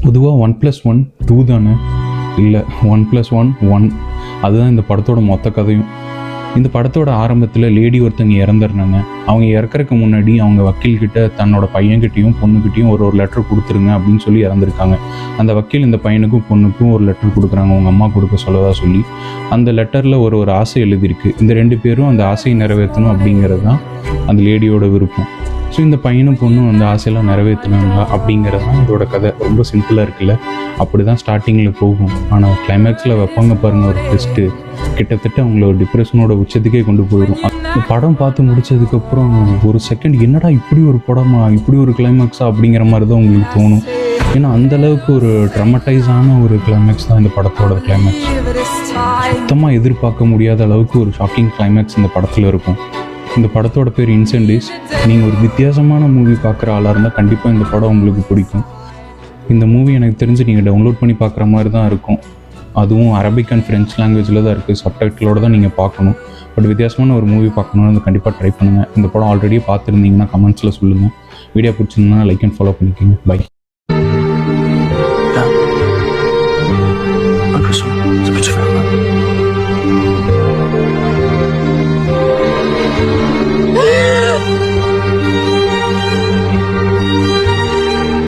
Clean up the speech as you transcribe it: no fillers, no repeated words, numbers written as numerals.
பொதுவாக 1+1 2 தானே, இல்லை 1+1 1. அதுதான் இந்த படத்தோட மொத்த கதையும். இந்த படத்தோட ஆரம்பத்தில் லேடி ஒருத்தங்க இறந்துடுறாங்க. அவங்க இறக்கறதுக்கு முன்னாடி அவங்க வக்கீல்கிட்ட தன்னோட பையன்கிட்டையும் பொண்ணுக்கிட்டையும் ஒரு லெட்டர் கொடுத்துருங்க அப்படின்னு சொல்லி இறந்துருக்காங்க. அந்த வக்கீல் இந்த பையனுக்கும் பொண்ணுக்கும் ஒரு லெட்டர் கொடுக்குறாங்க, அவங்க அம்மா கொடுக்க சொல்லதா சொல்லி. அந்த லெட்டரில் ஒரு ஆசை எழுதியிருக்கு. இந்த 2 பேரும் அந்த ஆசையை நிறைவேற்றணும் அப்படிங்கிறது தான் அந்த லேடியோட விருப்பம். ஸோ இந்த பையனும் பொண்ணும் அந்த ஆசையெல்லாம் நிறைவேற்றினாங்களா அப்படிங்கிறது தான் இதோட கதை. ரொம்ப சிம்பிளாக இருக்குல்ல. அப்படி தான் ஸ்டார்டிங்கில் போகும். ஆனால் கிளைமேக்ஸில் வைப்பாங்க பாருங்கள் ஒரு டெஸ்ட்டு, கிட்டத்தட்ட அவங்கள ஒரு டிப்ரெஷனோட உச்சத்துக்கே கொண்டு போயிடும். அந்த படம் பார்த்து முடித்ததுக்கப்புறம் ஒரு செகண்ட் என்னடா இப்படி ஒரு படமா, இப்படி ஒரு கிளைமேக்ஸா அப்படிங்கிற மாதிரி தான் உங்களுக்கு தோணும். ஏன்னா அந்தளவுக்கு ஒரு ட்ரமடைஸான ஒரு கிளைமேக்ஸ் தான் இந்த படத்தோட கிளைமேக்ஸ். சுத்தமாக எதிர்பார்க்க முடியாத அளவுக்கு ஒரு ஷாக்கிங் கிளைமேக்ஸ் இந்த படத்தில் இருக்கும். இந்த படத்தோட பேர் இன்சென்டிவ்ஸ். நீங்கள் ஒரு வித்தியாசமான மூவி பார்க்குற ஆளாக இருந்தால் கண்டிப்பாக இந்த படம் உங்களுக்கு பிடிக்கும். இந்த மூவி எனக்கு தெரிஞ்சு நீங்கள் டவுன்லோட் பண்ணி பார்க்குற மாதிரி தான் இருக்கும். அதுவும் அரபிக் அண்ட் ஃப்ரெஞ்ச் லாங்குவேஜில் தான் இருக்குது. சப்டைட்டிலோடு தான் நீங்கள் பார்க்கணும். பட் வித்தியாசமான ஒரு மூவி பார்க்கணுன்னு கண்டிப்பாக ட்ரை பண்ணுங்கள். இந்த படம் ஆல்ரெடி பார்த்துருந்தீங்கன்னா கமெண்ட்ஸில் சொல்லுங்கள். வீடியோ பிடிச்சிருந்தா லைக் அண்ட் ஃபாலோ பண்ணிக்கோங்க. பை. Dankeschön. So bitte.